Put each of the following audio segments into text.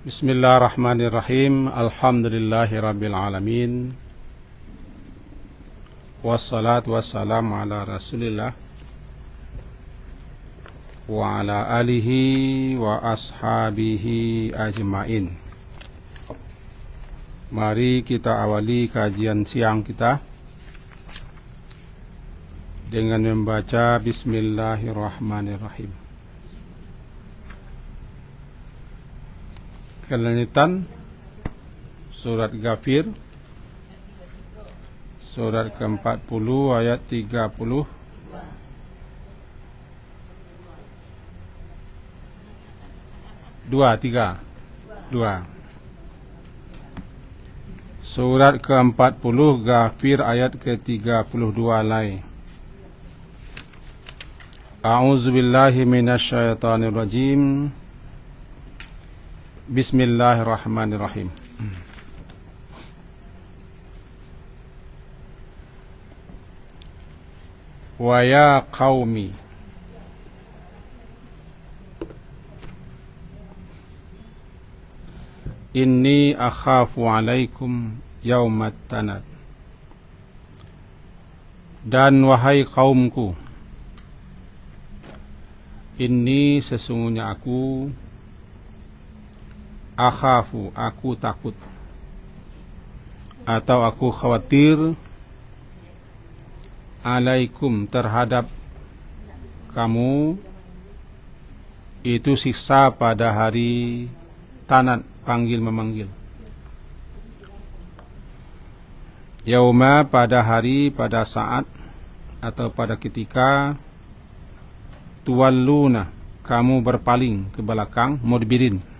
Bismillahirrahmanirrahim. Alhamdulillahirabbil alamin. Wassalatu wassalamu ala Rasulillah wa ala alihi wa ashabihi ajmain. Mari kita awali kajian siang kita dengan membaca Bismillahirrahmanirrahim. Kelanjutan surat Ghafir, surat ke-40 ayat 30. Dua. Surat ke-40 Ghafir ayat ke-32 lai. A'udzubillahi minasyaitonirrajim. Bismillahirrahmanirrahim. Wa ya qaumi inni akhafu alaikum yaumat tanad. Dan wahai kaumku, inni sesungguhnya aku, akhafu aku takut, atau aku khawatir, alaikum terhadap kamu, itu siksa pada hari tanad, panggil memanggil. Yauma pada hari, pada saat, atau pada ketika, tuwalluna kamu berpaling ke belakang, mudbirin.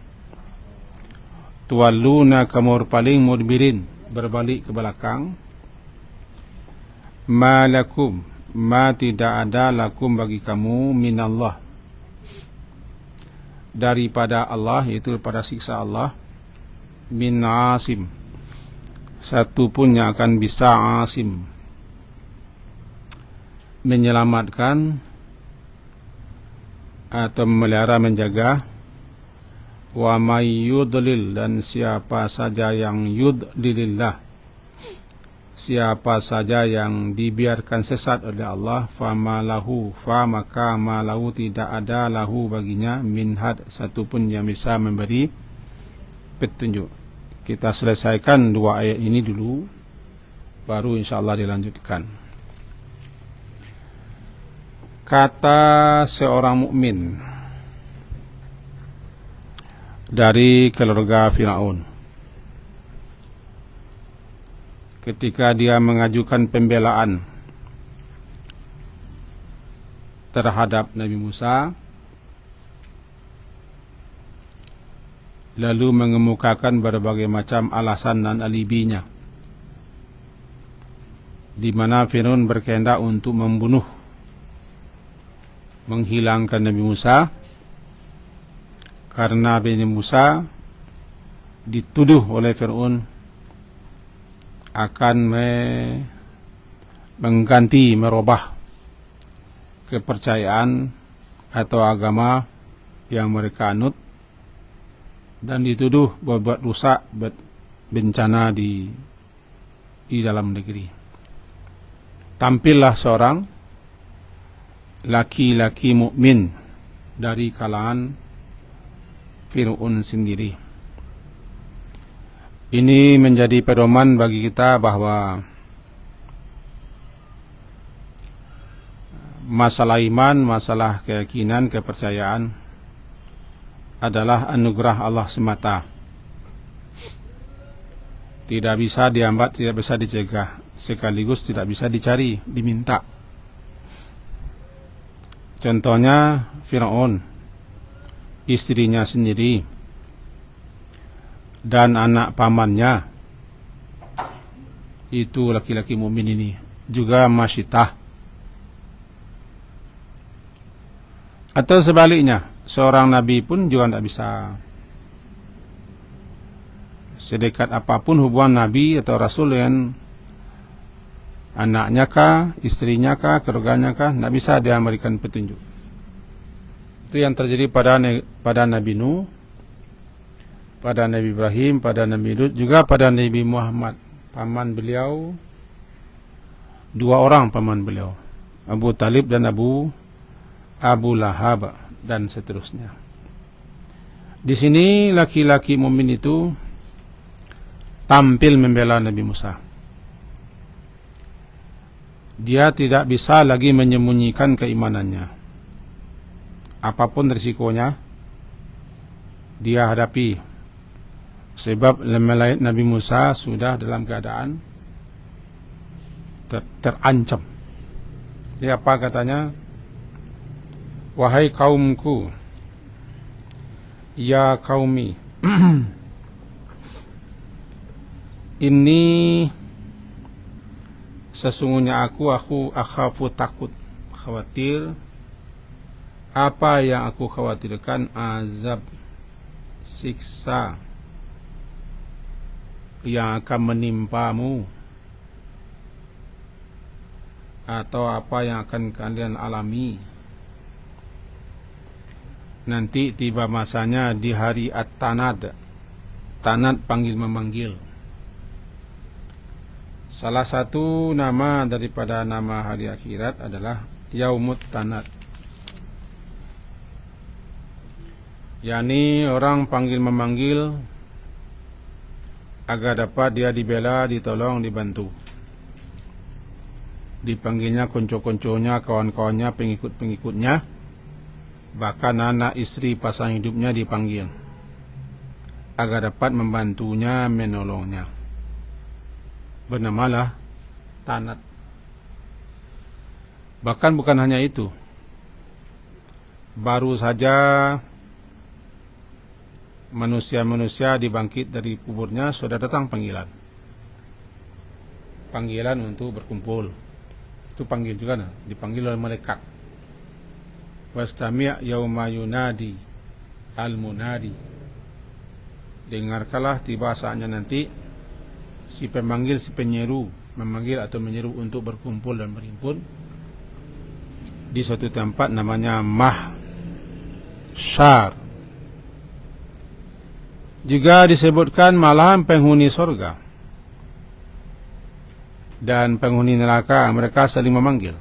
Tuwalluna kamu berpaling, mudbirin berbalik ke belakang. Ma lakum ma tidak ada lakum bagi kamu minallah daripada Allah, yaitu pada siksa Allah, min asim satu pun yang akan bisa asim menyelamatkan atau memelihara, menjaga. Wa may yudlil, dan siapa saja yang yudlilillah, siapa saja yang dibiarkan sesat oleh Allah, maka malahu tidak ada lahu baginya minhad satu pun yang bisa memberi petunjuk. Kita selesaikan dua ayat ini dulu, baru insyaallah dilanjutkan. Kata seorang mukmin dari keluarga Firaun ketika dia mengajukan pembelaan terhadap Nabi Musa, lalu mengemukakan berbagai macam alasan dan alibinya, di mana Firaun berkehendak untuk membunuh, menghilangkan Nabi Musa, karena Nabi Musa dituduh oleh Fir'aun akan mengganti, merubah kepercayaan atau agama yang mereka anut, dan dituduh berbuat rusak, bencana di dalam negeri. Tampillah seorang laki-laki mukmin dari kalangan Fir'aun sendiri. Ini menjadi pedoman bagi kita bahwa masalah iman, masalah keyakinan, kepercayaan adalah anugerah Allah semata. Tidak bisa dihambat, tidak bisa dicegah, sekaligus tidak bisa dicari, diminta. Contohnya Fir'aun, istrinya sendiri dan anak pamannya, itu laki-laki mukmin ini juga masyitah. Atau sebaliknya, seorang nabi pun juga tidak bisa sedekat apapun hubungan nabi atau rasul dengan anaknya kah, istrinya kah, keluarganya kah, tidak bisa dia memberikan petunjuk. Itu yang terjadi pada Nabi Nuh, pada Nabi Ibrahim, pada Nabi Lut, juga pada Nabi Muhammad. Paman beliau, 2 orang paman beliau, Abu Talib dan Abu Lahab, dan seterusnya. Di sini laki-laki mukmin itu tampil membela Nabi Musa. Dia tidak bisa lagi menyembunyikan keimanannya. Apapun risikonya, dia hadapi. Sebab Nabi Musa sudah dalam keadaan terancam. Dia apa katanya? Wahai kaumku, ya kaumi, ini sesungguhnya aku akhafu, takut, khawatir. Apa yang aku khawatirkan? Azab, siksa yang akan menimpamu, atau apa yang akan kalian alami nanti tiba masanya di hari At-Tanad. Tanad panggil memanggil. Salah satu nama daripada nama hari akhirat adalah Yaumut Tanad, yakni orang panggil memanggil agar dapat dia dibela, ditolong, dibantu. Dipanggilnya konco-konconya, kawan-kawannya, pengikut-pengikutnya, bahkan anak istri pasang hidupnya dipanggil agar dapat membantunya, menolongnya. Bernamalah Tanad. Bahkan bukan hanya itu, baru saja manusia-manusia dibangkit dari kuburnya, sudah datang panggilan untuk berkumpul. Itu panggil juga, dipanggil oleh malaikat. Wastami' yauma yunadi al-munadi. Dengarkanlah tiba saatnya nanti si pemanggil, si penyeru memanggil atau menyeru untuk berkumpul dan berhimpun di suatu tempat namanya Mahsyar. Juga disebutkan malahan penghuni surga dan penghuni neraka, mereka saling memanggil.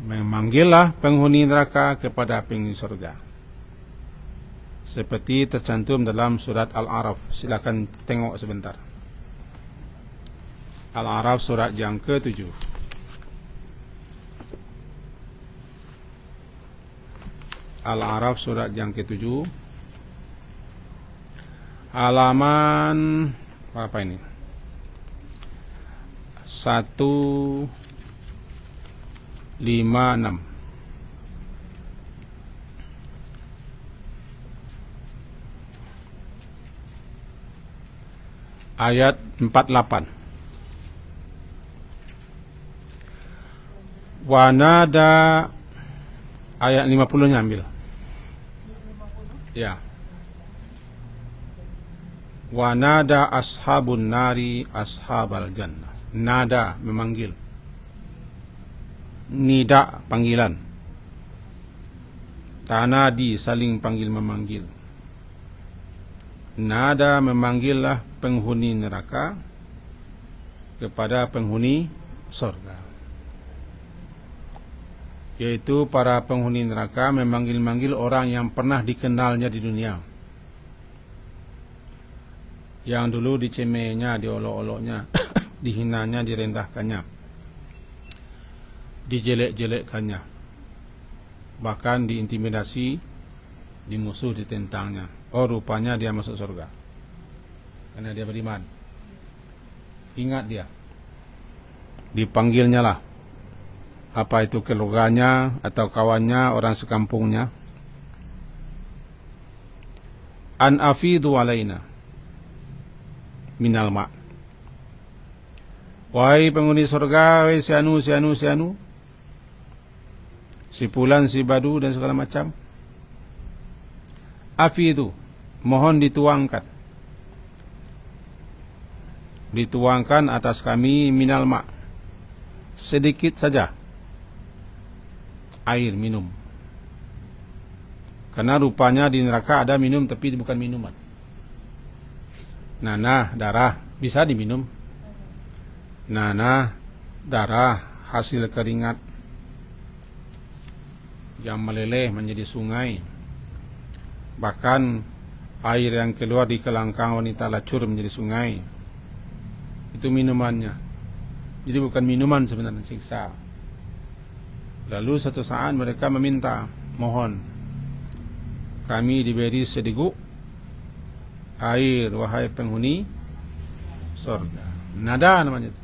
Memanggillah penghuni neraka kepada penghuni surga, seperti tercantum dalam surat Al-A'raf. Silakan tengok sebentar. Al-A'raf surat yang ke-7. Al-A'raf surat yang ke-7, halaman apa ini? 156. Ayat 48. Wanada, ayat 50-nya ambil. Ya. Wanada ashabun nari ashabal jannah. Nada, memanggil. Nida, panggilan. Tanadi, saling panggil memanggil. Nada, memanggillah penghuni neraka kepada penghuni surga. Yaitu para penghuni neraka memanggil-manggil orang yang pernah dikenalnya di dunia, yang dulu dicemehnya, diolok-oloknya, dihinanya, direndahkannya, dijelek-jelekkannya, bahkan diintimidasi, dimusuh, ditentangnya. Oh, rupanya dia masuk surga karena dia beriman. Ingat dia, dipanggilnya lah, apa itu keluarganya atau kawannya, orang sekampungnya. An afidu alaina minal ma'. Wahai penghuni surga, wahai si anu, si fulan, si badu, dan segala macam. Afidu, mohon dituangkan atas kami minal ma', sedikit saja air minum. Karena rupanya di neraka ada minum tapi bukan minuman. Nanah, darah, bisa diminum. Nanah, darah, hasil keringat yang meleleh menjadi sungai. Bahkan air yang keluar di kelangkang wanita lacur menjadi sungai. Itu minumannya. Jadi bukan minuman sebenarnya, siksa. Lalu satu saat mereka meminta, mohon, kami diberi sedikit air, wahai penghuni surga. Nada namanya itu.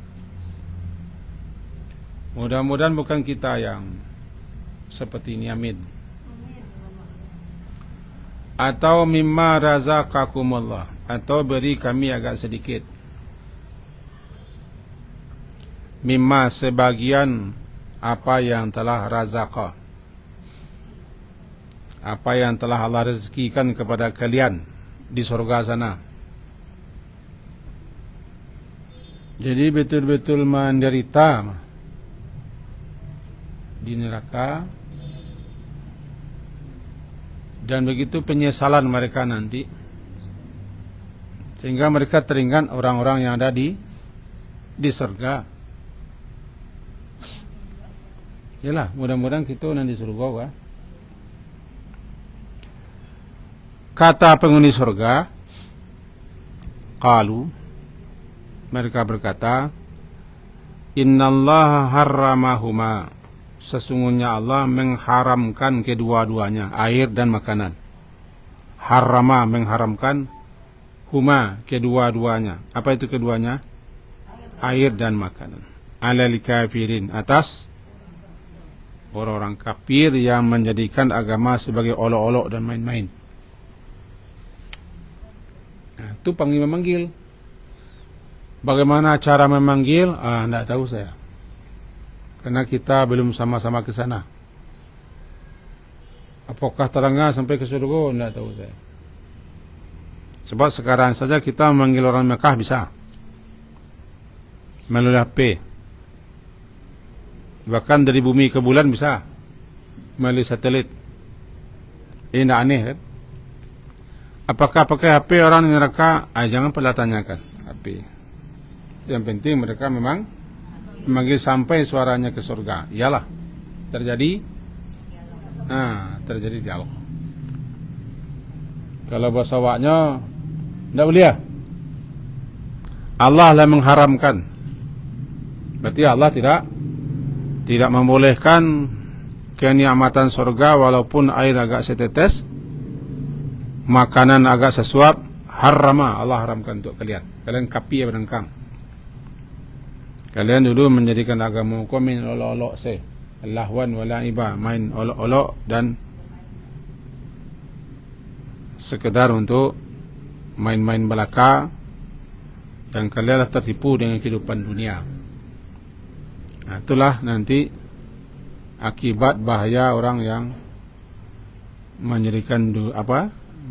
Mudah-mudahan bukan kita yang seperti ini, amin. Atau mimma razaqakumullah, atau beri kami agak sedikit. Mimma sebagian apa yang telah razaqa, apa yang telah Allah rezekikan kepada kalian di surga sana. Jadi betul-betul menderita di neraka, dan begitu penyesalan mereka nanti, sehingga mereka teringat orang-orang yang ada di surga. Yalah, mudah-mudahan kita nanti surga, wah. Kata penghuni surga, qalu, mereka berkata, innallaha harramahuma, sesungguhnya Allah mengharamkan kedua-duanya, air dan makanan. Harrama, mengharamkan, huma, kedua-duanya. Apa itu keduanya? Air dan makanan. Alal kafirin, atas orang-orang kafir yang menjadikan agama sebagai olok-olok dan main-main. Nah, itu panggil memanggil. Bagaimana cara memanggil? Tidak tahu saya. Karena kita belum sama-sama ke sana. Apakah terangnya sampai ke surga? Tidak tahu saya. Sebab sekarang saja kita memanggil orang Mekah bisa. Melalui HP. Bahkan dari bumi ke bulan bisa. Melalui satelit. Ini tidak aneh kan? Apakah pakai HP orang neraka? Jangan pernah tanyakan HP. Yang penting mereka memang memanggil sampai suaranya ke surga. Iyalah, terjadi terjadi dialog. Kalau bahasa waknya tidak boleh ya. Allah lah mengharamkan. Berarti Allah tidak membolehkan kenikmatan surga walaupun air agak setetes, makanan agak sesuap. Harama, Allah haramkan untuk kalian. Kalian kapi ya berengkang. Kalian dulu menjadikan agama min olok-olok lahwan wala'iba, main olok-olok dan sekedar untuk main-main belaka, dan kalianlah tertipu dengan kehidupan dunia. Nah, itulah nanti akibat bahaya orang yang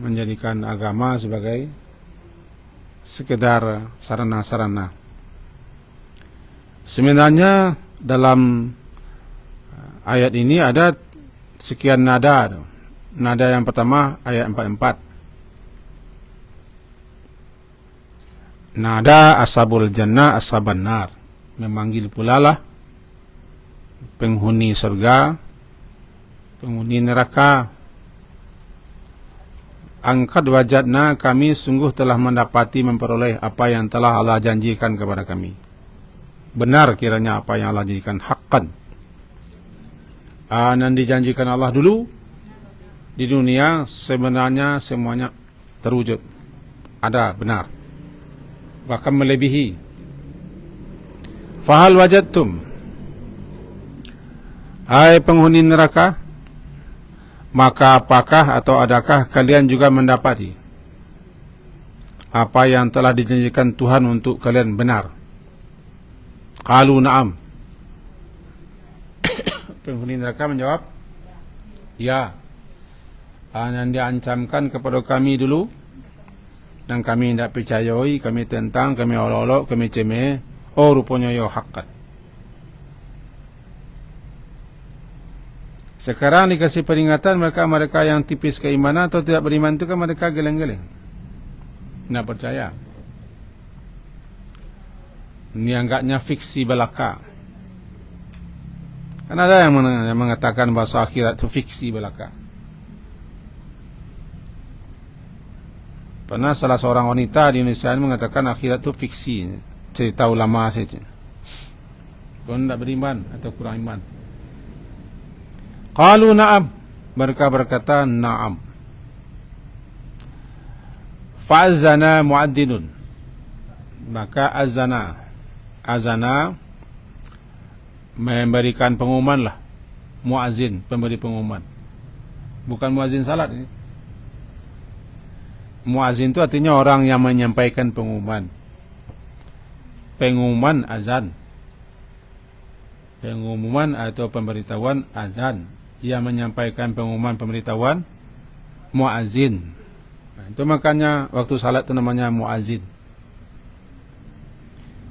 menjadikan agama sebagai sekedar sarana-sarana. Sebenarnya dalam ayat ini ada sekian nada. Nada yang pertama ayat 44. Nada ashabul jannah ashaban nar, memanggil pula lah penghuni surga, penghuni neraka. Angkat wajadna, kami sungguh telah mendapati memperoleh apa yang telah Allah janjikan kepada kami. Benar kiranya apa yang Allah janjikan, haqqan. Dan dijanjikan Allah dulu di dunia sebenarnya semuanya terwujud. Ada, benar. Bahkan melebihi. Fahal wajadtum, hai penghuni neraka, maka apakah atau adakah kalian juga mendapati apa yang telah dijanjikan Tuhan untuk kalian benar? Qalu na'am. Penghuni neraka menjawab, ya. Yang diancamkan kepada kami dulu, dan kami tidak percayai, kami tentang, kami olok-olok, kami cemeh. Rupanya ya haqqan. Sekarang dikasih peringatan mereka yang tipis keimanan atau tidak beriman itu kan mereka geleng-geleng, tidak percaya. Ini anggapnya fiksi belaka. Kan ada yang mengatakan bahasa akhirat itu fiksi belaka. Pernah salah seorang wanita di Indonesia mengatakan akhirat itu fiksi, cerita ulama saja. Kau tidak beriman atau kurang iman. Qalu na'am, mereka berkata na'am. Fa'azana mu'addinun, maka azana memberikan pengumuman lah. Muazzin, pemberi pengumuman. Bukan muazzin salat ini. Muazzin itu artinya orang yang menyampaikan pengumuman. Pengumuman azan. Pengumuman atau pemberitahuan azan. Yang menyampaikan pengumuman pemberitahuan muazzin. Nah, itu makanya waktu salat itu namanya muazzin.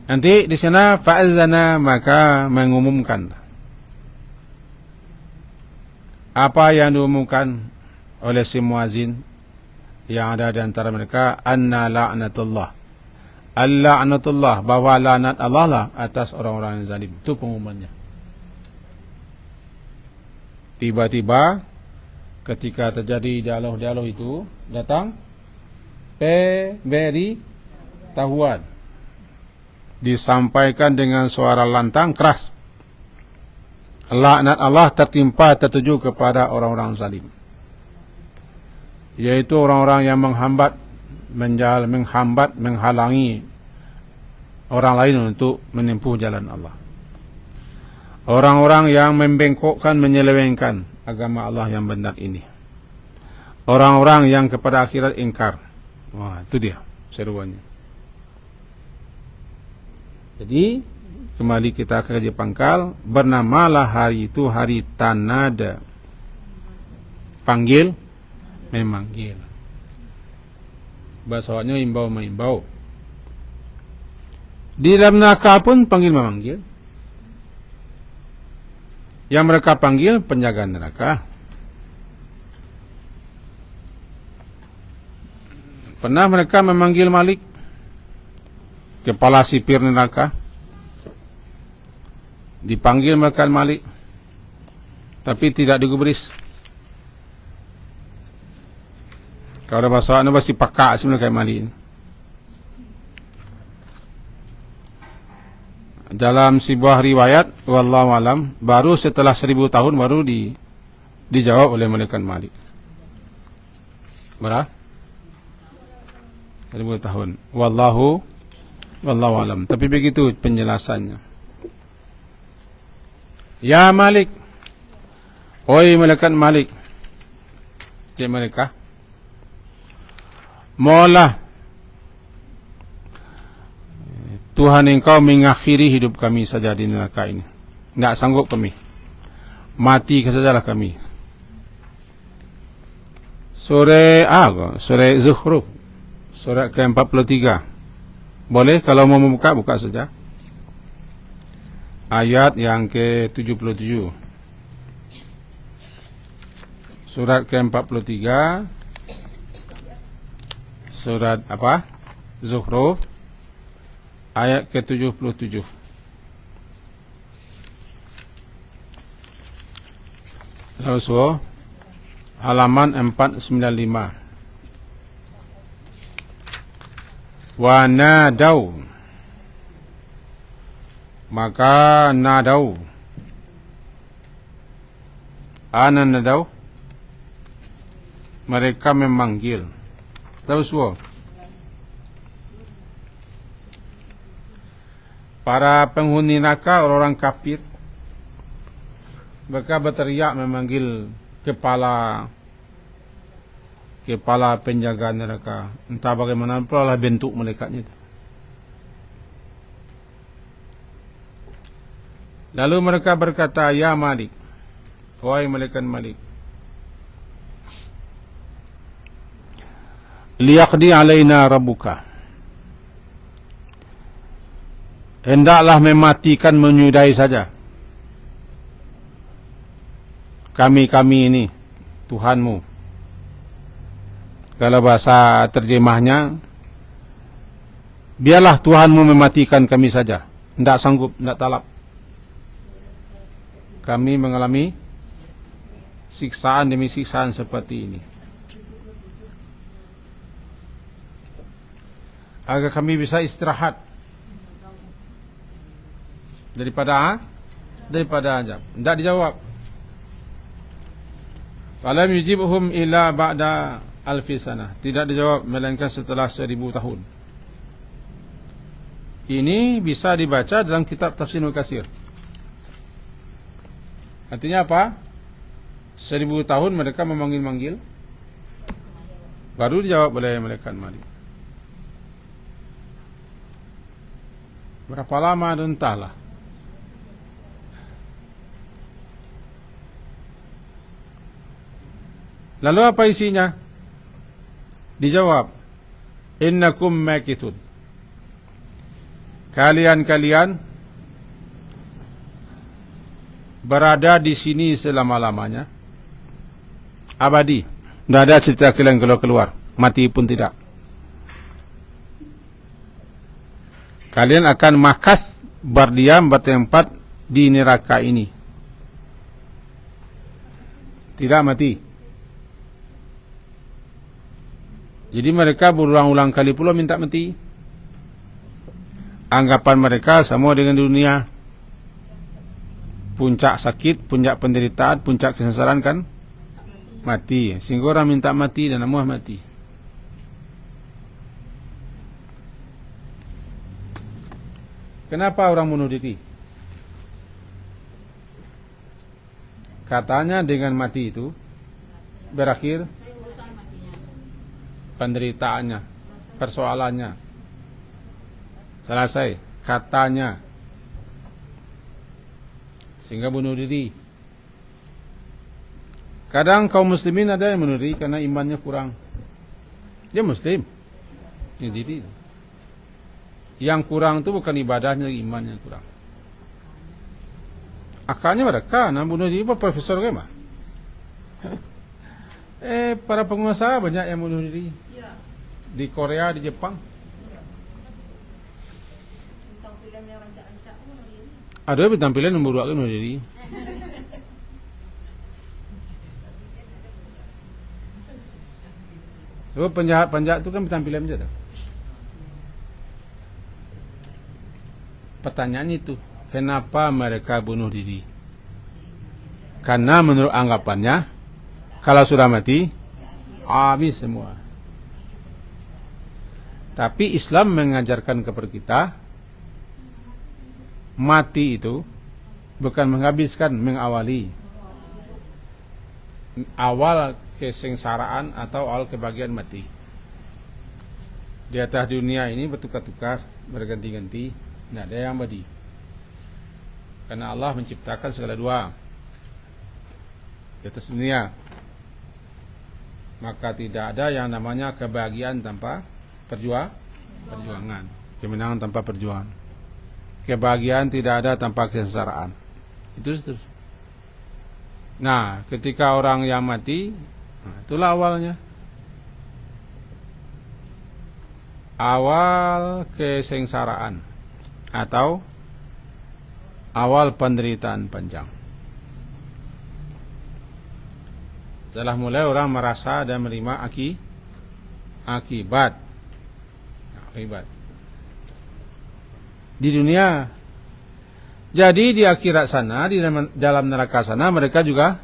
Nanti di sana fa'azana, maka mengumumkan. Apa yang diumumkan oleh si muazzin yang ada di antara mereka, anna la'natullah, al-la'natullah, bahwa laknat Allah lah atas orang-orang yang zalim. Itu pengumumannya. Tiba-tiba ketika terjadi dialog itu, datang pemberi tahuan, disampaikan dengan suara lantang keras. Laknat Allah tertuju kepada orang-orang zalim, yaitu orang-orang yang menghalangi orang lain untuk menempuh jalan Allah. Orang-orang yang membengkokkan, menyelewengkan agama Allah yang benar ini. Orang-orang yang kepada akhirat ingkar. Wah, itu dia seruannya. Jadi kembali kita ke kaji pangkal. Bernamalah hari itu hari tanada. Panggil memanggil. Bahasa Arabnya imbau mengimbau. Di dalam neraka pun panggil memanggil. Yang mereka panggil penjaga neraka. Pernah mereka memanggil Malik, kepala sipir neraka. Dipanggil mereka Malik, tapi tidak digubris. Kalau bahasa Arab pasti pakak sih mereka Malik. Dalam sebuah riwayat, wallahu alam, baru setelah 1000 tahun baru dijawab oleh malaikat Malik. Berapa? 1000 tahun. Wallahu alam. Tapi begitu penjelasannya. Ya Malik, oi malaikat Malik, cik mereka, maulah Tuhan engkau mengakhiri hidup kami saja di neraka ini. Tidak sanggup kami, mati sajalah kami. Surah Zukhruf, surat ke-43. Boleh kalau mau membuka, buka saja. Ayat yang ke-77. Surat ke-43. Surat apa? Zukhruf. Ayat ke-77. Rasul halaman 495. Wa nadau, maka nadau, ana nadau, mereka memanggil. Rasul, para penghuni neraka, orang-orang kafir, mereka berteriak memanggil kepala penjaga neraka. Entah bagaimana pula lah bentuk malaikatnya itu. Lalu mereka berkata, ya Malik, wahai malaikat Malik, liyaqdi alaina rabbuka, hendaklah mematikan, menyudahi saja kami ini Tuhanmu. Kalau bahasa terjemahnya, biarlah Tuhanmu mematikan kami saja. Tidak sanggup, tidak talap. Kami mengalami siksaan demi siksaan seperti ini. Agar kami bisa istirahat daripada azab. Tidak dijawab. Falam yujibhum illa ba'da alfi sanah. Tidak dijawab melainkan setelah 1000 tahun. Ini bisa dibaca dalam kitab Tafsir Ibnu Katsir. Artinya apa? 1000 tahun mereka memanggil-manggil, baru dijawab oleh malaikat Malik. Berapa lama dan entahlah. Lalu apa isinya? Dijawab, innakum makithun. Kalian berada di sini selama-lamanya. Abadi. Tidak ada cerita kalian keluar. Mati pun tidak. Kalian akan makas berdiam bertempat di neraka ini. Tidak mati. Jadi mereka berulang-ulang kali pula minta mati. Anggapan mereka sama dengan dunia. Puncak sakit, puncak penderitaan, puncak kesengsaraan kan mati. Sehingga orang minta mati dan semua mati. Kenapa orang bunuh diri? Katanya dengan mati itu berakhir penderitaannya, persoalannya selesai, katanya. Sehingga bunuh diri. Kadang kaum muslimin ada yang bunuh diri karena imannya kurang. Dia muslim, bunuh diri. Yang kurang itu bukan ibadahnya, imannya kurang. Akalnya mereka, nah bunuh diri apa profesor gimana? Para pengusaha banyak yang bunuh diri. Di Korea, di Jepang. Ada bintang pilihan nomor 2 kan bunuh diri. Sebab penjahat itu kan bintang pilihan saja. Pertanyaannya itu, kenapa mereka bunuh diri? Karena menurut anggapannya, kalau sudah mati, habis semua. Tapi Islam mengajarkan kepada kita, mati itu bukan menghabiskan, mengawali. Awal kesengsaraan atau awal kebahagiaan mati. Di atas dunia ini bertukar-tukar, berganti-ganti, tidak ada yang abadi. Karena Allah menciptakan segala dua di atas dunia. Maka tidak ada yang namanya kebahagiaan tanpa perjuangan, kemenangan tanpa perjuangan. Kebahagiaan tidak ada tanpa kesengsaraan. Itu seterusnya. Nah, ketika orang yang mati, itulah awalnya. Awal kesengsaraan atau awal penderitaan panjang. Setelah mulai orang merasa dan menerima akibat. Di dunia. Jadi di akhirat sana, di dalam neraka sana, mereka juga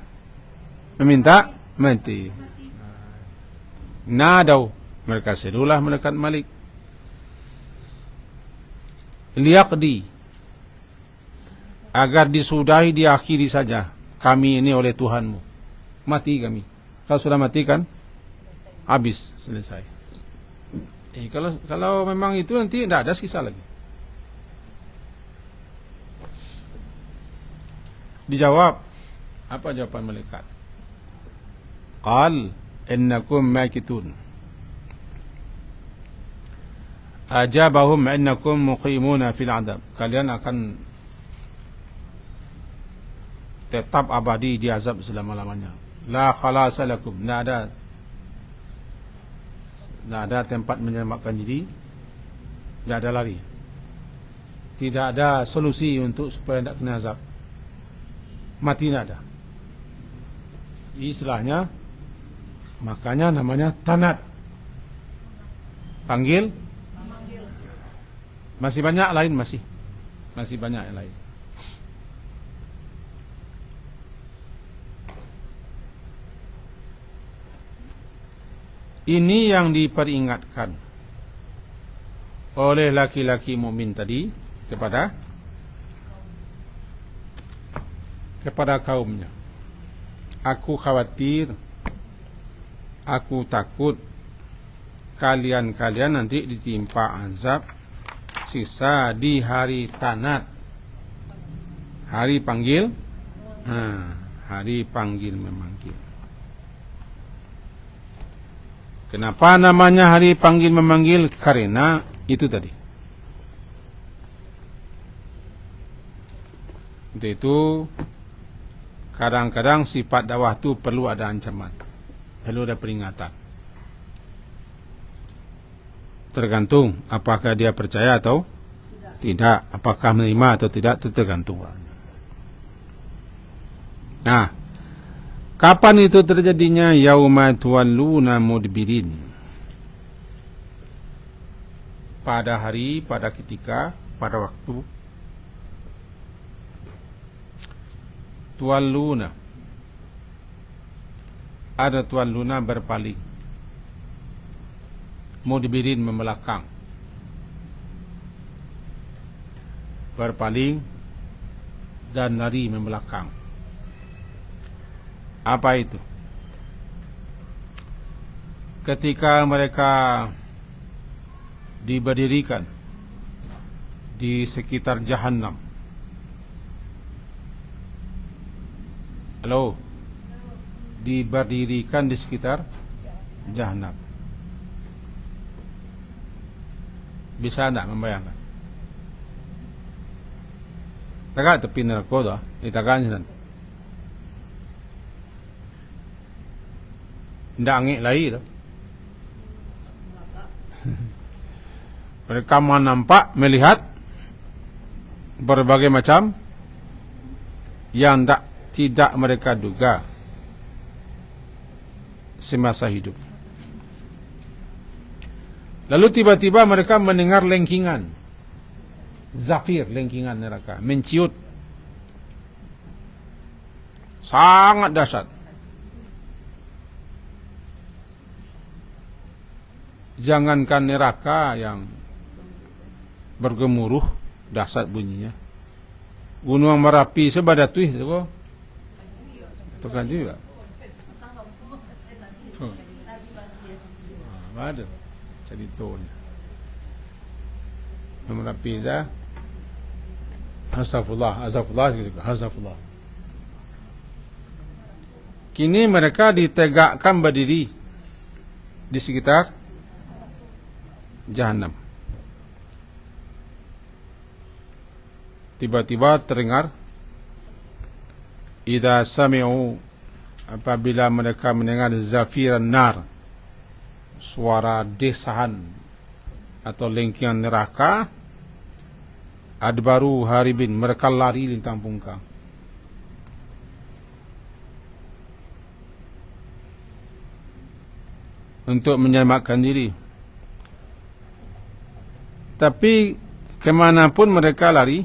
meminta mati. Nadau, mereka serulah malaikat Malik. Liyaqdi, agar disudahi, diakhiri saja kami ini oleh Tuhanmu. Mati kami. Kalau sudah mati kan habis, selesai. Kalau memang itu nanti tidak ada sisa lagi. Dijawab, apa jawaban malaikat? Qal innakum makithun. Ajabahum innakum muqimuna fil adab. Kalian akan tetap abadi di azab selama-lamanya. La khalasa lakum, tidak ada tempat menyelamatkan diri, tidak ada lari, tidak ada solusi untuk supaya tidak kena azab. Mati tidak ada. Istilahnya, makanya namanya tanat. Panggil. Masih banyak lain, masih banyak yang lain. Ini yang diperingatkan oleh laki-laki mukmin tadi kepada kaumnya. Aku khawatir, aku takut kalian nanti ditimpa azab siksa di hari tanat, hari panggil, hari panggil memanggil. Kenapa namanya hari panggil memanggil? Karena itu tadi. Untuk itu kadang-kadang sifat dakwah itu perlu ada ancaman, perlu ada peringatan. Tergantung apakah dia percaya atau tidak, apakah menerima atau tidak, itu tergantung. Nah, kapan itu terjadinya? Yauma tuwalluna mudbirin. Pada hari, pada ketika, pada waktu tuwalluna. Ada tuwalluna berpaling, mudbirin membelakang, berpaling dan lari membelakang. Apa itu? Ketika mereka diberdirikan di sekitar Jahannam. Halo? Diberdirikan di sekitar Jahannam. Bisa tak membayangkan? Taga tepi neraka tu, itakan sana. Tidak angin lagi tu. Mereka nampak, melihat berbagai macam yang tidak mereka duga semasa hidup. Lalu tiba-tiba mereka mendengar lengkingan, zafir, lengkingan neraka, menciut, sangat dahsyat. Jangankan neraka yang bergemuruh, dahsyat bunyinya. Gunung Merapi sebadatui itu kan juga. Ada ceritanya. Merapi za. Astagfirullah. Kini mereka ditegakkan berdiri di sekitar Jahannam. Tiba-tiba terdengar, idza sami'u, apabila mereka mendengar zafiran nar, suara desahan atau lengkingan neraka, adbaru haribin, mereka lari lintang pungkang. Untuk menyelamatkan diri. Tapi kemanapun mereka lari,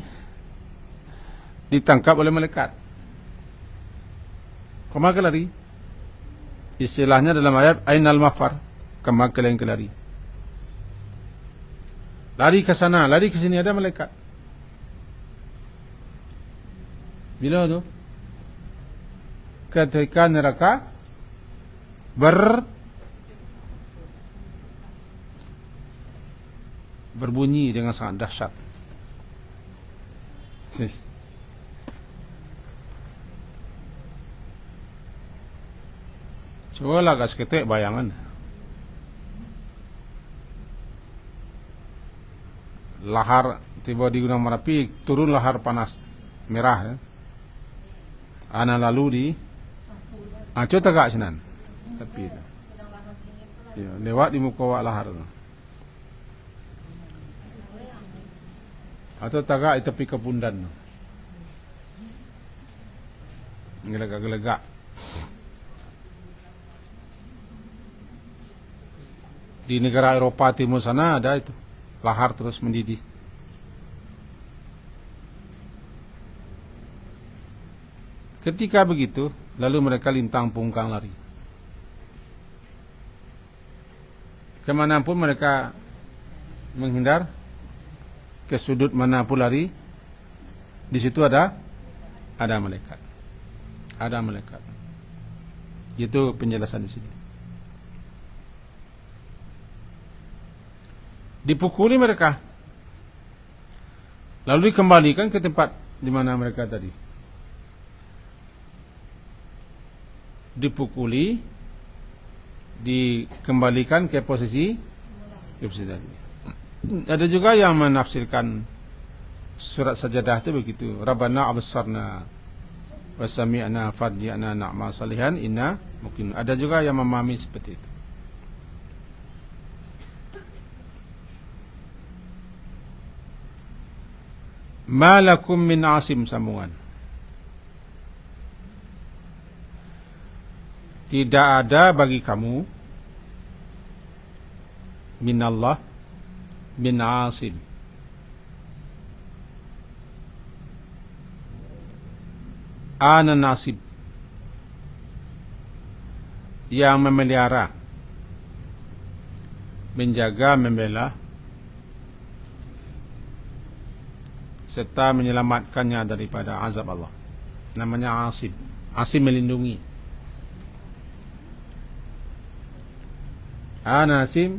ditangkap oleh malaikat. Kemana lari? Istilahnya dalam ayat ainal mafar, kemana kalian lari? Lari ke sana, lari ke sini, ada malaikat. Bila tu? Ketika neraka berbunyi dengan sangat dahsyat. Cobalah kat seketik bayangan. Lahar, tiba di Gunung Merapi, turun lahar panas merah, ya. Ana lalu di Aco tagak sinan. Tapi ya, lewat di muka wak lahar. Atau tagak di tepi kepundan. Gelegak-gelegak. Di negara Eropa Timur sana ada itu. Lahar terus mendidih. Ketika begitu, lalu mereka lintang pungkang lari. Kemanapun mereka menghindar, ke sudut manapun lari, di situ ada malaikat. Ada malaikat. Itu penjelasan di sini. Dipukuli mereka, lalu dikembalikan ke tempat di mana mereka tadi. Dipukuli, dikembalikan ke posisi tadi. Ada juga yang menafsirkan surat sajadah itu begitu. Rabbana absarna wa sami'na farji'na na'mal salihan inna mungkin. Ada juga yang memahami seperti itu. Malakum min asim sambungan. Tidak ada bagi kamu minallah min asim. Ana nasib yang memelihara, menjaga, membela serta menyelamatkannya daripada azab Allah. Namanya asim. Asim melindungi. Nasim,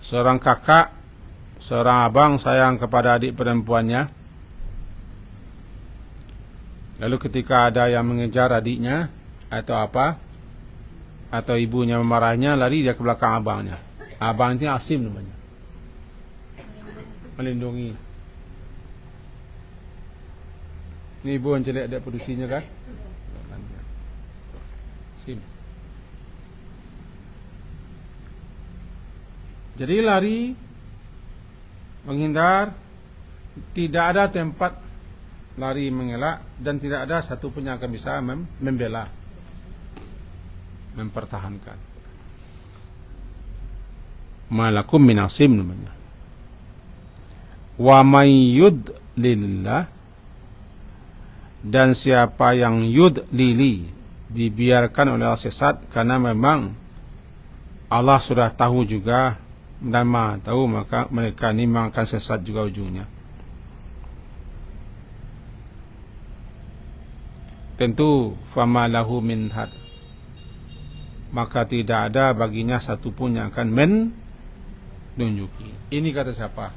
seorang kakak, seorang abang sayang kepada adik perempuannya. Lalu ketika ada yang mengejar adiknya atau apa, atau ibunya memarahinya, lari dia ke belakang abangnya. Abang itu Asim namanya, melindungi. Ini ibu yang jelek ada produksinya kan? Asim. Jadi lari, menghindar, tidak ada tempat lari mengelak, dan tidak ada satu pun yang akan bisa membela, mempertahankan. Malakum min asim namanya. Wa may yudlillah, dan siapa yang yudlili, dibiarkan oleh Allah sesat, karena memang Allah sudah tahu juga dan Maha tahu, maka mereka ini memang akan sesat juga ujungnya. Tentu fama lahu min had, maka tidak ada baginya satupun yang akan menunjuki. Ini kata siapa?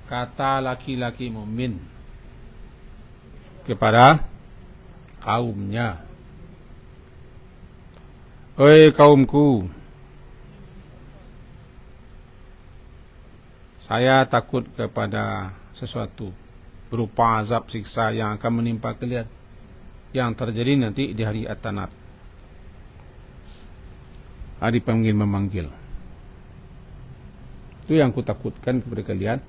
Kata laki-laki mukmin kepada kaumnya. Oi kaumku, saya takut kepada sesuatu berupa azab siksa yang akan menimpa kalian, yang terjadi nanti di hari At-Tanad, hari panggil memanggil. Itu yang kutakutkan kepada kalian.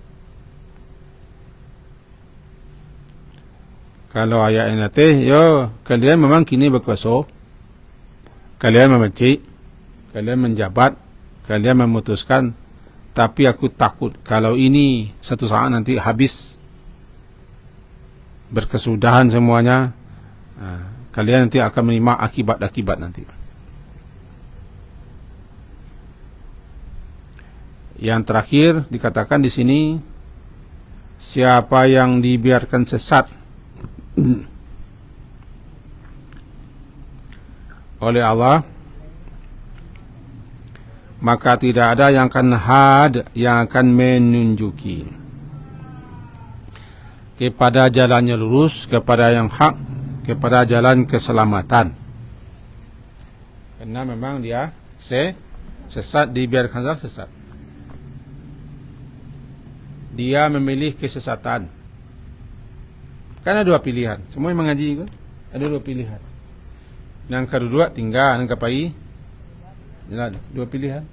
Kalau ayat ini yo kalian memang kini berkuasa, kalian membenci, kalian menjabat, kalian memutuskan. Tapi aku takut kalau ini satu saat nanti habis, berkesudahan semuanya, kalian nanti akan menerima akibat-akibat nanti. Yang terakhir dikatakan di sini, siapa yang dibiarkan sesat oleh Allah, maka tidak ada yang akan yang akan menunjuki kepada jalannya lurus, kepada yang hak, kepada jalan keselamatan. Karena memang dia sesat, dibiarkan sesat. Dia memilih kesesatan. Kan ada dua pilihan. Semua yang mengaji kan ada dua pilihan. Yang kedua tinggal, yang kepai jalan. Dua pilihan.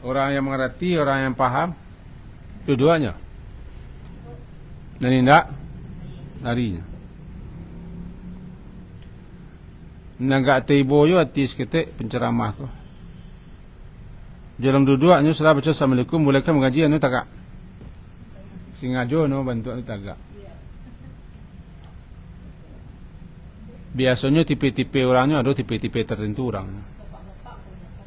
Orang yang mengerti, orang yang paham, dua-duanya. Dan tidak larinya. Nagak teibo yo atis ketek penceramah ko. Jalan dua-duanya sudah baca assalamualaikum, bolehkah mengaji anu tagak? Singajo no bantu anu tagak. Biasanya tipe-tipe orangnya ada tipe-tipe tertentu orang.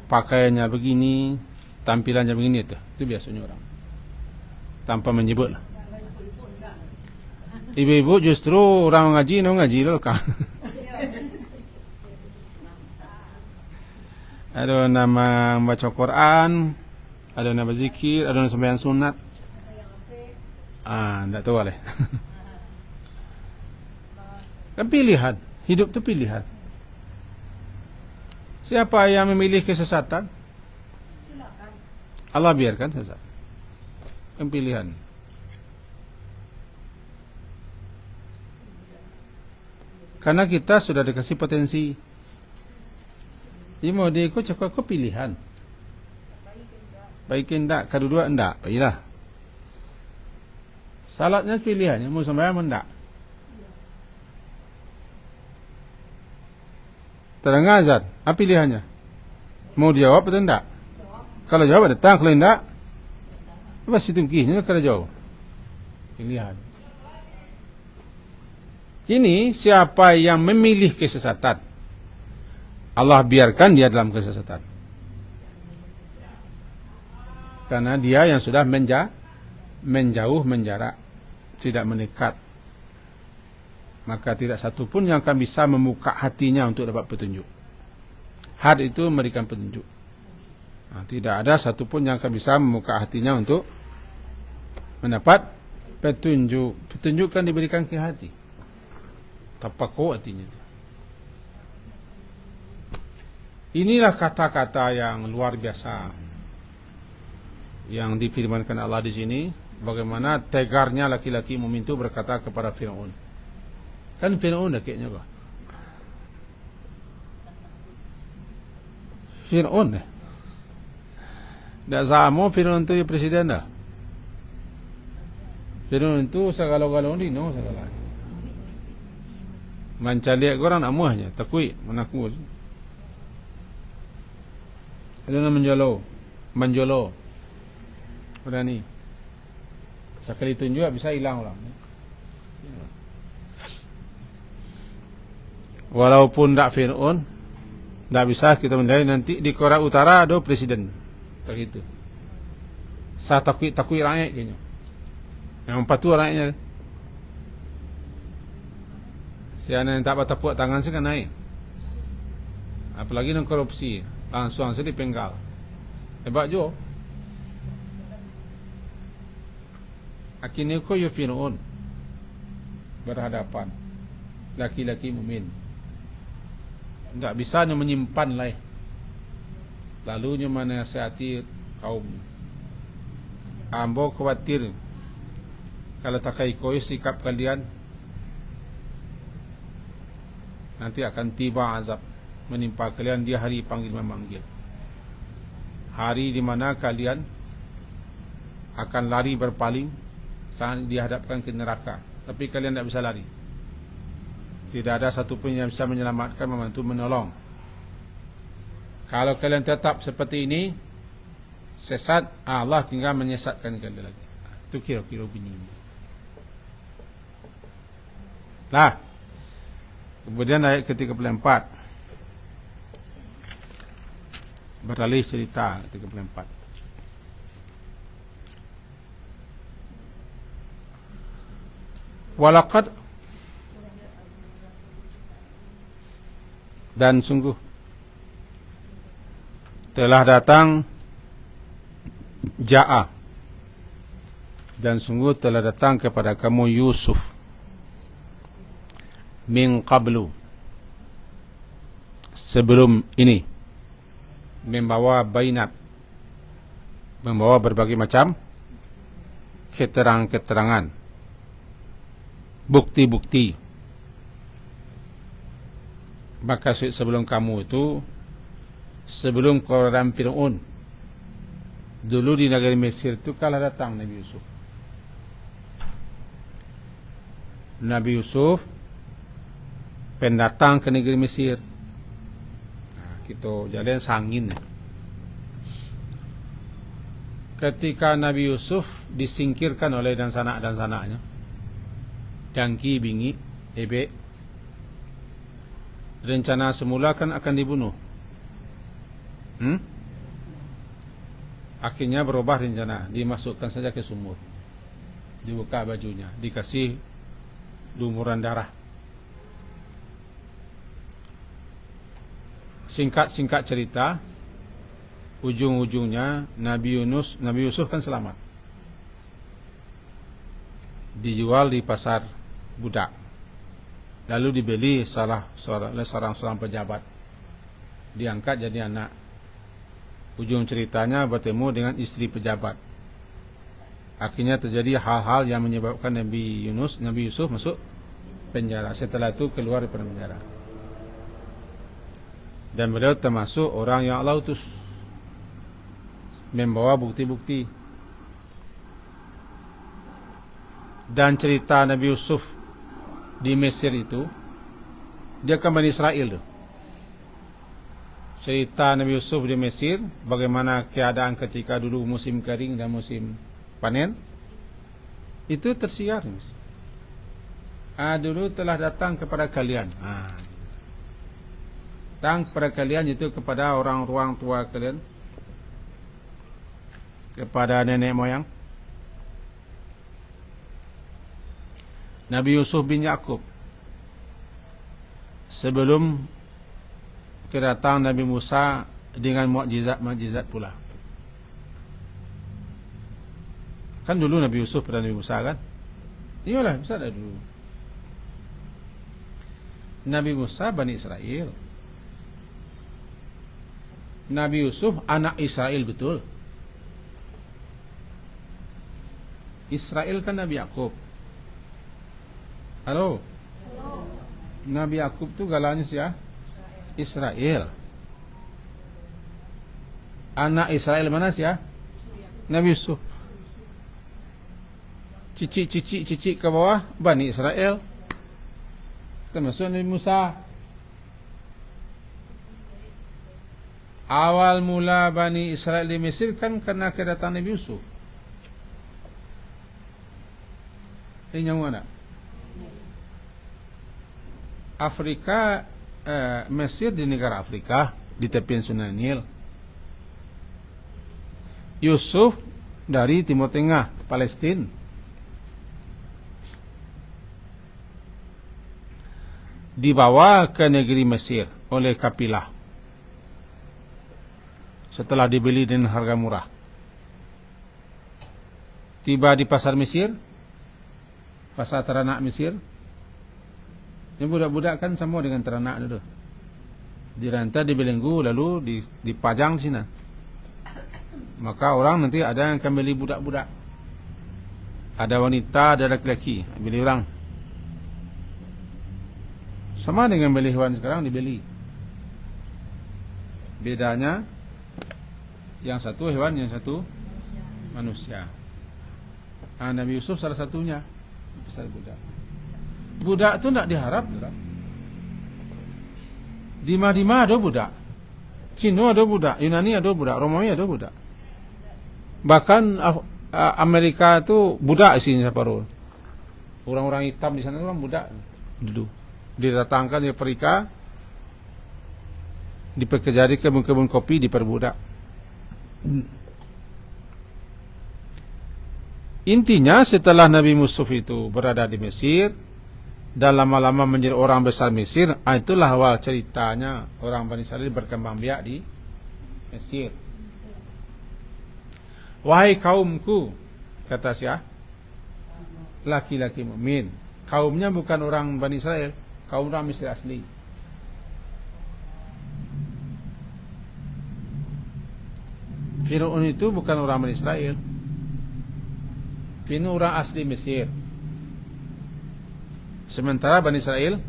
Pakaiannya begini, tampilannya begini itu biasanya orang. Tanpa menyebut lah. Ibu-ibu justru orang ngaji loh kan. Ada nama baca Quran, ada nama zikir, ada nama sembahyang sunat. Tak tahu lah. Kan pilihan, hidup itu pilihan. Siapa yang memilih kesesatan? Allah biarkan sesat. Kan pilihan. Karena kita sudah dikasih potensi. Jadi mau dia ikut cakap kau pilihan. Baikin tak, kedua enggak. Baiklah. Salatnya pilihannya mau sembahyang enggak. Terdengar azan, apa pilihannya? Mau dijawab atau enggak? Kalau jawab datang, kalau enggak, apa situ kihnya kalau jawab. Pilihan. Kini siapa yang memilih kesesatan? Allah biarkan dia dalam kesesatan. Karena dia yang sudah menjauh, menjarak, tidak mendekat. Maka tidak satu pun yang akan bisa membuka hatinya untuk dapat petunjuk. Hati itu memberikan petunjuk. Tidak ada satu pun yang akan bisa membuka hatinya untuk mendapat petunjuk. Petunjuk kan diberikan ke hati. Tapaku hatinya itu. Inilah kata-kata yang luar biasa yang difirmankan Allah di sini. Bagaimana tegarnya laki-laki mukmin itu berkata kepada Firaun. Kan Firaun dah kayaknya kok. Firaun dah. Dah sama Firaun itu presiden dah. Firaun itu segala-galanya ni no segala. Mancaliak orang nak muahnya, takui menakut. Ada nama menjolo. Udah ni. Sekali tunjuk bisa hilang orang. Walaupun tak Fir'aun, tak bisa kita menilai nanti di Korea Utara ada presiden. Tak gitu. Saya takui rakyat kayaknya. Yang patuh rakyatnya. Siapa yang tak patah puak tangan sih kan naik. Apalagi dengan korupsi. Langsung saya dipenggal. Hebat jo. Akhirnya kau Fir'aun berhadapan laki-laki mukmin. Tak bisa dia menyimpan lah. Lalu dia menasihati kaum. Ambo khawatir kalau tak ikut sikap kalian nanti akan tiba azab menimpa kalian di hari panggil memanggil. Hari di mana kalian akan lari berpaling saat dihadapkan ke neraka. Tapi kalian tidak bisa lari. Tidak ada satupun yang bisa menyelamatkan, membantu, menolong. Kalau kalian tetap seperti ini, sesat, Allah tinggal menyesatkan kalian lagi. Itu kira-kira bunyinya. Nah, kemudian ayat ke-34. Beralih cerita 34. Walaqad dan sungguh telah datang Ja'a dan sungguh telah datang kepada kamu Yusuf min qablu sebelum ini membawa bainat, membawa berbagai macam keterangan-keterangan, bukti-bukti. Maka sebelum kamu itu, sebelum keluaran Fir'aun, dulu di negeri Mesir itu kalah datang Nabi Yusuf. Nabi Yusuf pendatang ke negeri Mesir. Nah, gitu, jalan sangin. Ketika Nabi Yusuf disingkirkan oleh dan sanak-sanaknya, dangki, bingi, ebek, rencana semula kan akan dibunuh. Akhirnya berubah rencana, dimasukkan saja ke sumur, dibuka bajunya, dikasih lumuran darah. Singkat cerita, ujung-ujungnya Nabi Yusuf kan selamat, dijual di pasar budak, lalu dibeli seorang pejabat, diangkat jadi anak. Ujung ceritanya bertemu dengan istri pejabat. Akhirnya terjadi hal-hal yang menyebabkan Nabi Yusuf masuk penjara. Setelah itu keluar dari penjara. Dan beliau termasuk orang yang Allah utus, membawa bukti-bukti. Dan cerita Nabi Yusuf di Mesir itu, dia kan Bani Israel tuh. Cerita Nabi Yusuf di Mesir, bagaimana keadaan ketika dulu musim kering dan musim panen, itu tersiar. Dulu telah datang kepada kalian. Datang kepada kalian itu kepada orang tua kalian, kepada nenek moyang. Nabi Yusuf bin Yakub, sebelum kedatangan Nabi Musa dengan mukjizat pula. Kan dulu Nabi Yusuf dan Nabi Musa kan? Iyalah, bisa ada dulu. Nabi Musa Bani Israel, Nabi Yusuf anak Israel betul. Israel kan Nabi Yakub. Halo. Nabi Yakub tuh galanya siapa? Israel. Anak Israel mana sih ya? Nabi Yusuf. Cici ke bawah Bani Israel, termasuk Nabi Musa. Awal mula Bani Israel di Mesir kan karena kedatangan Nabi Yusuf. Ini yang mana? Afrika, Mesir di negara Afrika di tepian Sungai Nil. Yusuf dari Timur Tengah, Palestina. Dibawa ke negeri Mesir oleh kapilah setelah dibeli dengan harga murah. Tiba di pasar Mesir, pasar ternak Mesir. Yang budak-budak kan sama dengan ternak dulu. Dirantai, dibelenggu, lalu dipajang di sini. Maka orang nanti ada yang akan beli budak-budak. Ada wanita, ada laki-laki, beli orang. Sama dengan beli hewan sekarang dibeli. Bedanya, yang satu hewan, yang satu manusia. Nabi Yusuf salah satunya, besar budak. Budak itu tidak diharap. Di Madinah ada budak, Cina ada budak, Yunani ada budak, Romawi ada budak. Bahkan Amerika itu budak isinya separuh. Orang-orang hitam di sana itu kan budak dulu. Didatangkan dari Afrika, dipekerja di kebun-kebun kopi, diperbudak. Intinya setelah Nabi Yusuf itu berada di Mesir dan lama-lama menjadi orang besar Mesir, itulah awal ceritanya orang Bani Israel berkembang biak di Mesir. Wahai kaumku, kata siapa? Laki-laki mukmin. Kaumnya bukan orang Bani Israel, kaum orang Mesir asli. Fir'aun itu bukan orang Bani Israel. Fir'aun orang asli Mesir. Sementara Bani Israel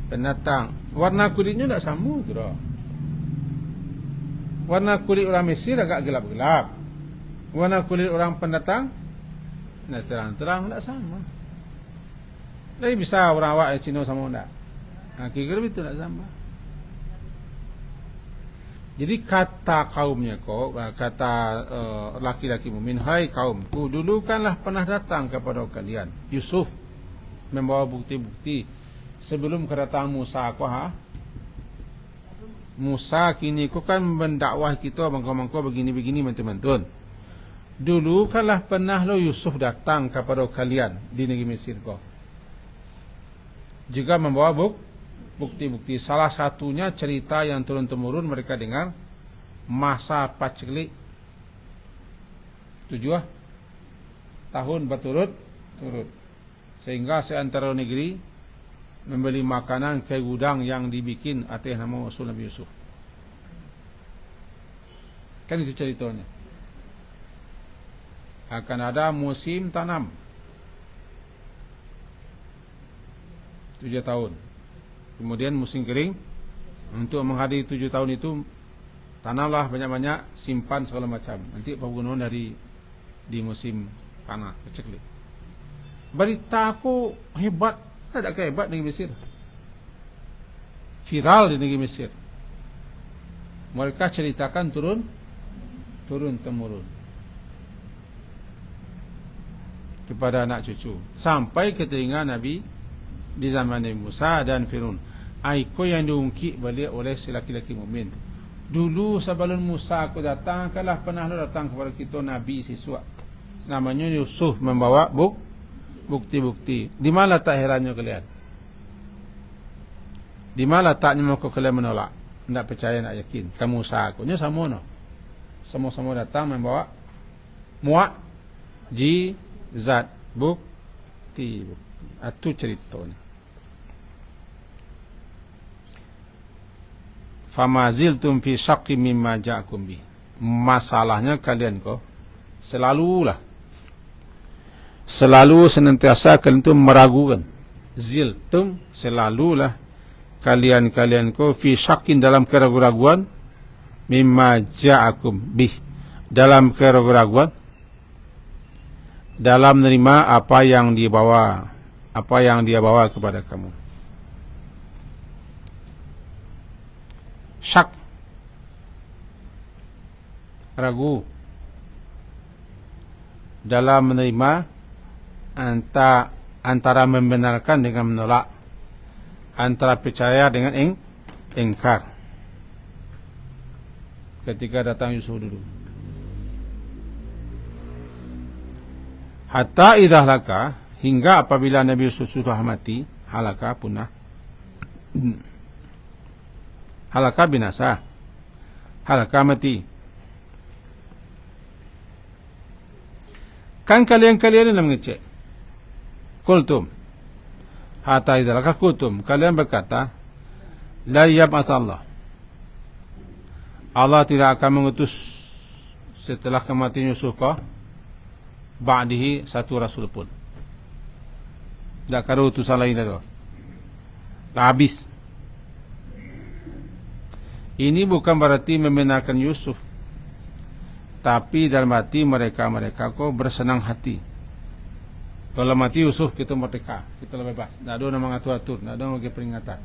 pendatang. Warna kulitnya tak sama kira. Warna kulit orang Mesir agak gelap-gelap. Warna kulit orang pendatang nak terang-terang tak sama. Jadi bisa orang awak Cina sama tak? Kira-kira itu tak sama. Jadi kata kaumnya kata laki-laki mukmin, hai kaumku, dulu kanlah pernah datang kepada kalian Yusuf membawa bukti-bukti sebelum kedatangan Musa Musa kini kau kan mendakwah kita bangkau-bangkau begini-begini mentun-mentun. Dulu kanlah pernah lo Yusuf datang kepada kalian di negeri Mesir kau. Juga membawa bukti-bukti. Salah satunya cerita yang turun-temurun mereka dengar masa paceklik 7 tahun berturut-turut. Sehingga seantero negeri membeli makanan ke gudang yang dibikin atas nama Rasul Nabi Yusuf. Kan itu ceritanya. Akan ada musim tanam 7 tahun. Kemudian musim kering. Untuk menghadiri 7 tahun itu, tanamlah banyak-banyak, simpan segala macam. Nanti penggunaan di musim panas paceklik. Berita aku hebat. Ada kehebat negeri Mesir. Viral di negeri Mesir. Mereka ceritakan turun-temurun kepada anak cucu. Sampai ke telinga Nabi di zaman Nabi Musa dan Fir'aun. Aiko yang diungkit balik oleh si laki-laki mukmin. Dulu sebelum Musa aku datang, kalah pernah lo datang kepada kita Nabi siswa. Namanya Yusuf membawa bukti-bukti. Di mana tak herannya kalian? Di mana taknya mau kalian menolak? Tidak percaya, tidak yakin. Kamu Musa aku. Ini sama no. Sama-sama datang membawa mu'jizat, bukti. Itu ceritanya. Famaziltum fi syaqqi mimma ja'akum bi. Masalahnya kalian selalu senantiasa kalian itu meragukan. Ziltum, selalulah kalian fi syakin dalam keraguan mimma ja'akum bih, dalam keraguan dalam menerima apa yang dia bawa kepada kamu. Syak, ragu dalam menerima antara membenarkan dengan menolak, antara percaya dengan ingkar. Ketika datang Yusuf dulu, hatta idza halaka, hingga apabila Nabi Yusuf sudah mati, halaka punah, halaka binasa, halaka mati. Kan kalian ini mengecek. Kultum, hatta idza halaka kultum, kalian berkata, la yab'ats Allah tidak akan mengutus setelah kematian Yusuf ba'dihi satu rasul pun. Tak ada utusan lain dah. Habis. Ini bukan berarti membenarkan Yusuf, tapi dalam hati mereka bersenang hati. Kalau mati Yusuf, kita merdeka, kita lebih bebas. Tak ada nama atur-atur, tak ada lagi peringatan.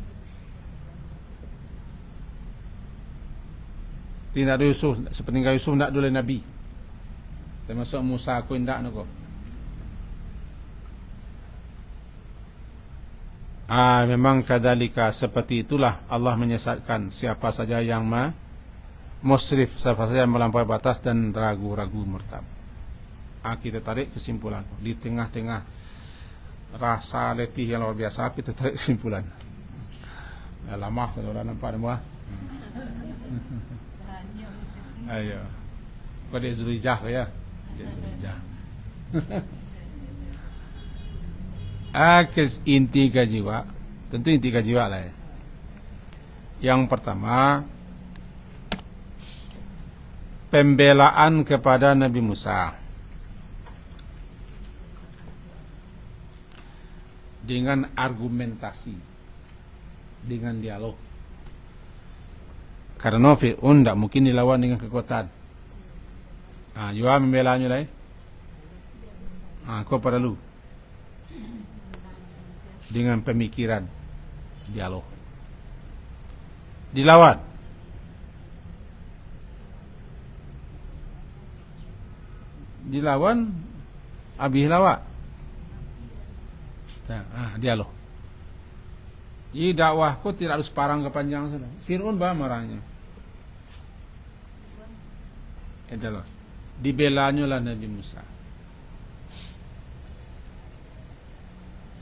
Tidak ada Yusuf, sepeninggal Yusuf tak ada Nabi. Termasuk Musa aku tidak nak. Memang kadalika, seperti itulah Allah menyesatkan siapa saja yang musrif, siapa saja yang melampaui batas dan ragu-ragu murtad. Kita tarik kesimpulan di tengah-tengah rasa letih yang luar biasa, kita tarik kesimpulan. Lama saudara nampak semua. Ayo, kau dia Zulijah ya, dia Zulijah. Inti kejiwa, tentu inti kejiwa lah. Yang pertama, pembelaan kepada Nabi Musa. dengan argumentasi, dengan dialog. Karena Fir'aun tidak mungkin dilawan dengan kekuatan. Jua membelanya lah. Kau perlu dengan pemikiran, dialog, dilawan. Habis lawak. Dialog. Jadi dakwahku tidak harus parang kepanjang saja. Fir'aun marahnya. Itulah. Dibelanya lah Nabi Musa.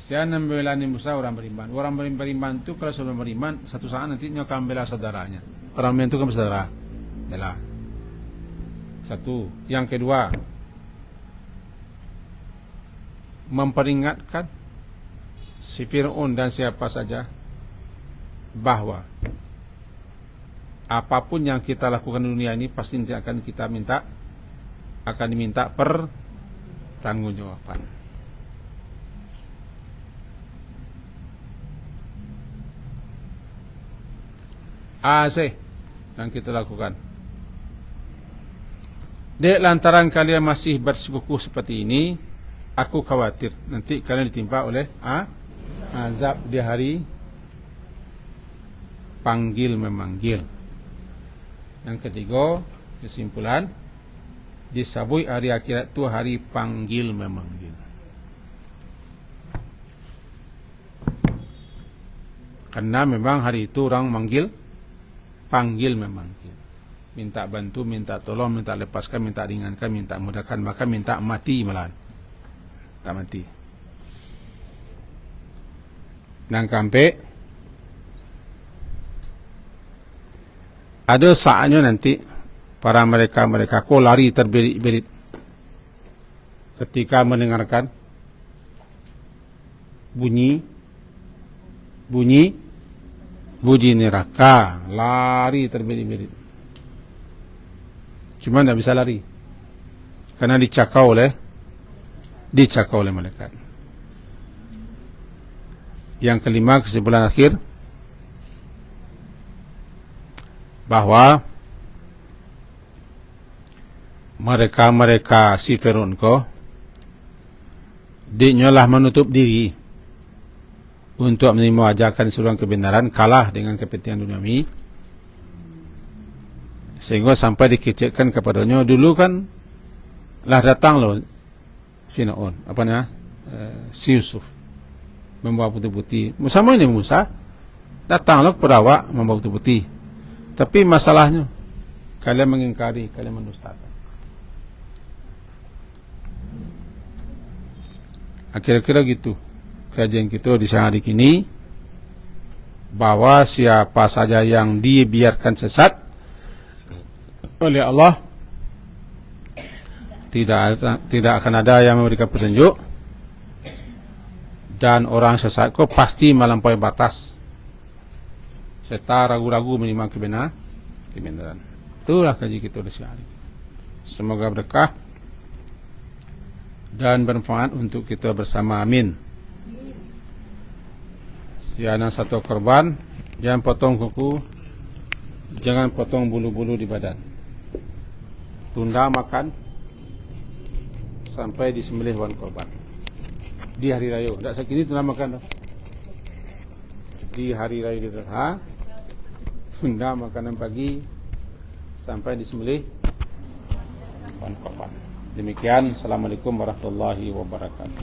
Saya membela Nabi Musa orang beriman. Orang beriman itu kalau sudah beriman, satu saat nanti dia akan bela saudaranya. Orang beriman itu kan bersaudara. Bela. Satu. Yang kedua, memperingatkan si Fir'aun dan siapa saja bahwa apapun yang kita lakukan di dunia ini pasti nanti akan diminta pertanggungjawaban. Yang kita lakukan. Dek lantaran kalian masih bersikukuh seperti ini, aku khawatir nanti kalian ditimpa oleh azab di hari panggil memanggil. Yang ketiga, kesimpulan, disabui hari akhirat itu hari panggil memanggil. Karena memang hari itu orang panggil memanggil. Minta bantu, minta tolong, minta lepaskan, minta ringankan, minta mudahkan, maka minta mati malahan. Tak mati. Dan sampai ada saatnya nanti para mereka kau lari terberit-berit ketika mendengarkan bunyi neraka, lari terberit-berit. Cuma tidak bisa lari karena dicakau oleh malaikat. Yang kelima, kesimpulan akhir, bahwa mereka si Fir'aun ko dinyalah menutup diri untuk menerima ajakan seruan kebenaran, kalah dengan kepentingan duniawi, sehingga sampai dikecekkan kepadanya. Dulu kan lah datang loh Fir'aun, si Yusuf membawa putih-putih. Sama ini Musa datanglah kepada awak membawa putih-putih. Tapi masalahnya kalian mengingkari, kalian mendustakan. Kira-kira gitu kajian kita di siang hari ini, bahwa siapa saja yang dibiarkan sesat oleh Allah, tidak akan ada yang memberikan petunjuk, dan orang sesat kok pasti melampaui batas serta ragu-ragu menerima kebenaran. Itulah kaji kita di siang hari. Semoga berkah dan bermanfaat untuk kita bersama. Amin. Siana satu korban, jangan potong kuku, jangan potong bulu-bulu di badan. Tunda makan sampai disembelih hewan korban di hari raya. Tidak sekini tunda makan dah. Di hari raya Idul Adha, tunda makanan pagi sampai disembelih hewan korban. Demikian, Assalamualaikum warahmatullahi wabarakatuh.